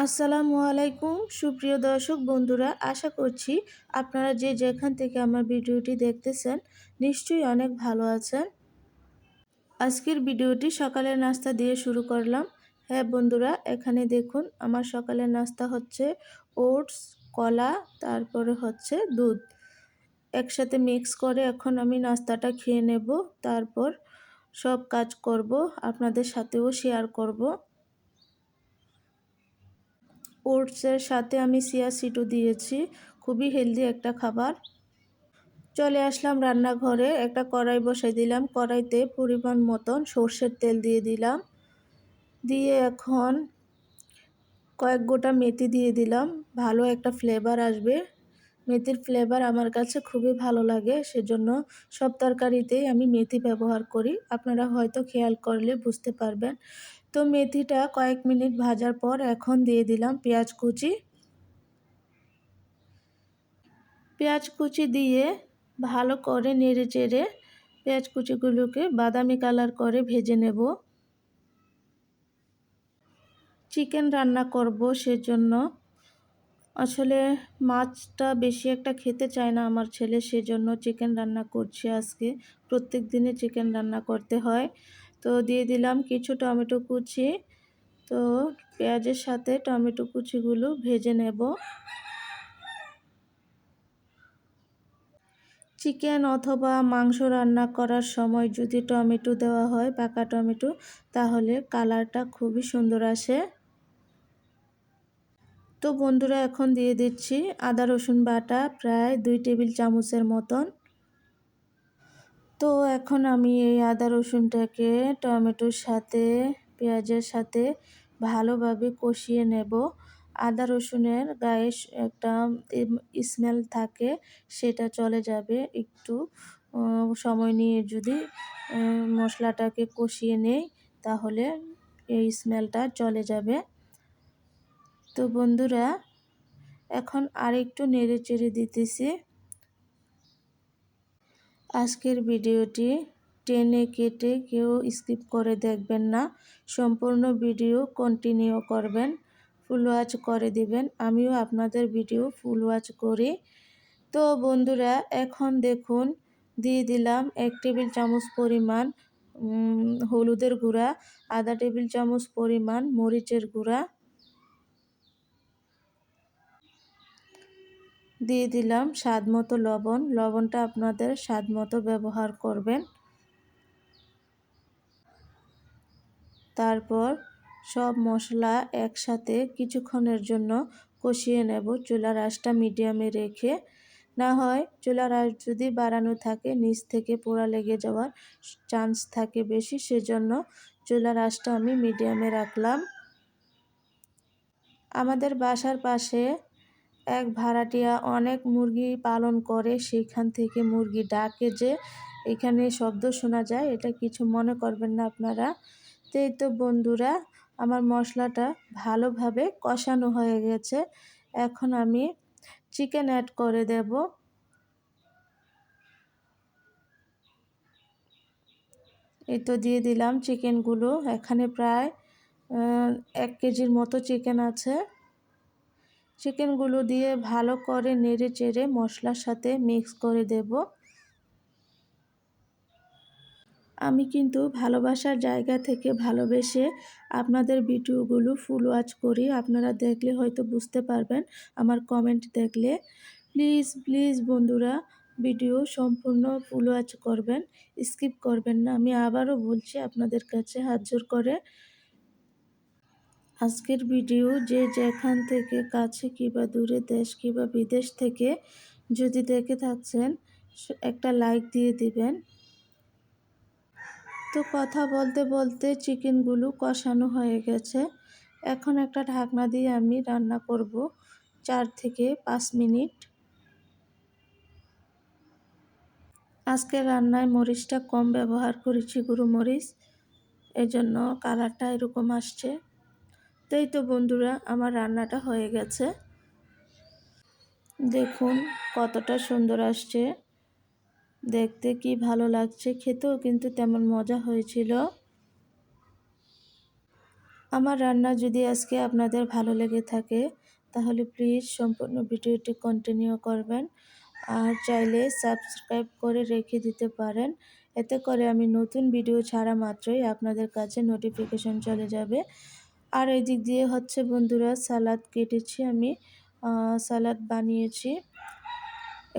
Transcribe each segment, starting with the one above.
আসসালামু আলাইকুম সুপ্রিয় দর্শক বন্ধুরা, আশা করছি আপনারা যে যেখান থেকে আমার ভিডিওটি দেখতেছেন নিশ্চয়ই অনেক ভালো আছেন। আজকের ভিডিওটি সকালের নাস্তা দিয়ে শুরু করলাম। হ্যাঁ বন্ধুরা, এখানে দেখুন আমার সকালের নাস্তা হচ্ছে ওটস, কলা, তারপরে হচ্ছে দুধ একসাথে মিক্স করে এখন আমি নাস্তাটা খেয়ে নেব। তারপর সব কাজ করব, আপনাদের সাথেও শেয়ার করব। ওটসের সাথে আমি চিয়া সিডও দিয়েছি, খুবই হেলদি একটা খাবার। চলে আসলাম রান্নাঘরে, একটা কড়াই বসাই দিলাম। কড়াইতে পরিমাণ মতন সর্ষের তেল দিয়ে দিলাম, দিয়ে এখন কয়েক গোটা মেথি দিয়ে দিলাম। ভালো একটা ফ্লেভার আসবে, মেথির ফ্লেভার আমার কাছে খুবই ভালো লাগে, সেজন্য সব তরকারিতেই আমি মেথি ব্যবহার করি। আপনারা হয়তো খেয়াল করলে বুঝতে পারবেন। তো মেথিটা কয়েক মিনিট ভাজার পর এখন দিয়ে দিলাম পেঁয়াজ কুচি। পেঁয়াজ কুচি দিয়ে ভালো করে নেড়ে চেড়ে পেঁয়াজ কুচিগুলোকে বাদামি কালার করে ভেজে নেব। চিকেন রান্না করব, সেজন্য আসলে মাছটা বেশি একটা খেতে চায় না আমার ছেলে, সেজন্য চিকেন রান্না করছি আজকে। প্রত্যেক দিনে চিকেন রান্না করতে হয়। তো দিয়ে দিলাম কিছু টমেটো কুচি। তো পেঁয়াজের সাথে টমেটো কুচিগুলো ভেজে নেব। চিকেন অথবা মাংস রান্না করার সময় যদি টমেটো দেওয়া হয়, পাকা টমেটো, তাহলে কালারটা খুবই সুন্দর আসে। তো বন্ধুরা, এখন দিয়ে দিচ্ছি আদা রসুন বাটা প্রায় 2 টেবিল চামচের মতন। তো এখন আমি এই আদা রসুনটাকে টমেটোর সাথে পেঁয়াজের সাথে ভালোভাবে কষিয়ে নেব। আদা রসুনের গায়ে একটা স্মেল থাকে, সেটা চলে যাবে। একটু সময় নিয়ে যদি মশলাটাকে কষিয়ে নেই, তাহলে এই স্মেলটা চলে যাবে। তো বন্ধুরা, এখন আরেকটু নেড়ে চেড়ে দিতেছি। আজকের ভিডিওটি টেনে কেটে কেউ স্কিপ করে দেখবেন না, সম্পূর্ণ ভিডিও কন্টিনিউ করবেন, ফুল ওয়াচ করে দিবেন। আমিও আপনাদের ভিডিও ফুল ওয়াচ করি। তো বন্ধুরা, এখন দেখুন দিয়ে দিলাম 1 টেবিল চামচ পরিমাণ হলুদের গুঁড়া, আধা টেবিল চামচ পরিমাণ মরিচের গুঁড়া, দিয়ে দিলাম স্বাদ মতো লবণ। লবণটা আপনাদের স্বাদ মতো ব্যবহার করবেন। তারপর সব মশলা একসাথে কিছুক্ষণের জন্য কষিয়ে নেব, চুলার আঁচটা মিডিয়ামে রেখে। না হয় চুলার আঁচ যদি বাড়ানো থাকে, নিচ থেকে পোড়া লেগে যাওয়ার চান্স থাকে বেশি, সেজন্য চুলার আঁচটা আমি মিডিয়ামে রাখলাম। আমাদের বাসার পাশে এক ভাড়াটিয়া অনেক মুরগি পালন করে, সেইখান থেকে মুরগি ডাকে যে এখানে শব্দ শোনা যায়, এটা কিছু মনে করবেন না আপনারা। তো বন্ধুরা, আমার মশলাটা ভালোভাবে কষানো হয়ে গেছে। এখন আমি চিকেন অ্যাড করে দেব। এই তো দিয়ে দিলাম চিকেনগুলো। এখানে প্রায় 1 কেজির মতো চিকেন আছে। চিকেনগুলো দিয়ে ভালো করে নেড়ে চেড়ে মশলার সাথে মিক্স করে দেব। আমি কিন্তু ভালোবাসার জায়গা থেকে ভালোবেসে আপনাদের ভিডিওগুলো ফুল ওয়াচ করি। আপনারা দেখলে হয়তো বুঝতে পারবেন আমার কমেন্ট দেখলে। প্লিজ প্লিজ বন্ধুরা, ভিডিও সম্পূর্ণ ফুল ওয়াচ করবেন, স্কিপ করবেন না। আমি আবারও বলছি আপনাদের কাছে হাত জোড় করে। আজকের ভিডিও যে যেখান থেকে, কাছে কিংবা দূরে, দেশ কিংবা বিদেশ থেকে যদি দেখে থাকছেন, একটা লাইক দিয়ে দিবেন। তো কথা বলতে বলতে চিকেনগুলো কষানো হয়ে গেছে। এখন একটা ঢাকনা দিয়ে আমি রান্না করব 4 থেকে 5 মিনিট। আজকে রান্নায় মরিচটা কম ব্যবহার করেছি, গুঁড়ো মরিচ, এজন্য কালারটা এরকম আসছে। তাই তো বন্ধুরা, আমার রান্নাটা হয়ে গেছে। দেখুন কতটা সুন্দর আসছে, দেখতে কি ভালো লাগছে, খেতেও কিন্তু তেমন মজা হয়েছিল। আমার রান্না যদি আজকে আপনাদের ভালো লেগে থাকে তাহলে প্লিজ সম্পূর্ণ ভিডিওটি কন্টিনিউ করবেন আর চাইলে সাবস্ক্রাইব করে রেখে দিতে পারেন। এতে করে আমি নতুন ভিডিও ছাড়া মাত্রই আপনাদের কাছে নোটিফিকেশন চলে যাবে। আর এই দিক দিয়ে হচ্ছে বন্ধুরা সালাদ কেটেছি আমি, সালাদ বানিয়েছি।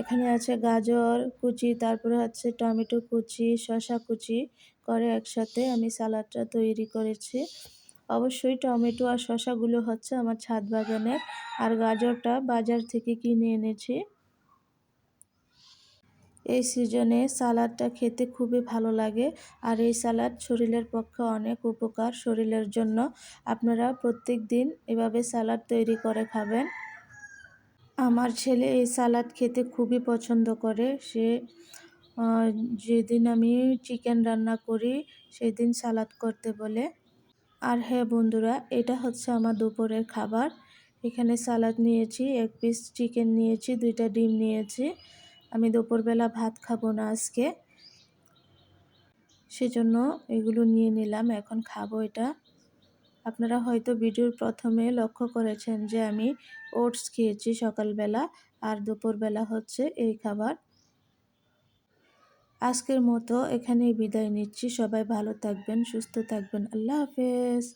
এখানে আছে গাজর কুচি, তারপরে হচ্ছে টমেটো কুচি, শসা কুচি করে একসাথে আমি সালাদটা তৈরি করেছি। অবশ্যই টমেটো আর শসাগুলো হচ্ছে আমার ছাদ বাগানের, আর গাজরটা বাজার থেকে কিনে এনেছি। এই সিজনে সালাদটা খেতে খুবই ভালো লাগে, আর এই সালাদ শরীরের পক্ষে অনেক উপকার শরীরের জন্য। আপনারা প্রত্যেক দিন এভাবে সালাদ তৈরি করে খাবেন। আমার ছেলে এই সালাদ খেতে খুবই পছন্দ করে। সে যেদিন আমি চিকেন রান্না করি সেদিন সালাদ করতে বলে। আর হ্যাঁ বন্ধুরা, এটা হচ্ছে আমার দুপুরের খাবার। এখানে সালাদ নিয়েছি, 1 পিস চিকেন নিয়েছি, 2টা ডিম নিয়েছি। আমি দুপুরবেলা ভাত খাবো না আজকে, সেজন্য এগুলো নিয়ে নিলাম, এখন খাবো এটা। আপনারা হয়তো ভিডিওর প্রথমে লক্ষ্য করেছেন যে আমি ওটস খেয়েছি সকালবেলা, আর দুপুরবেলা হচ্ছে এই খাবার। আজকের মতো এখানেই বিদায় নিচ্ছি। সবাই ভালো থাকবেন, সুস্থ থাকবেন। আল্লাহ হাফেজ।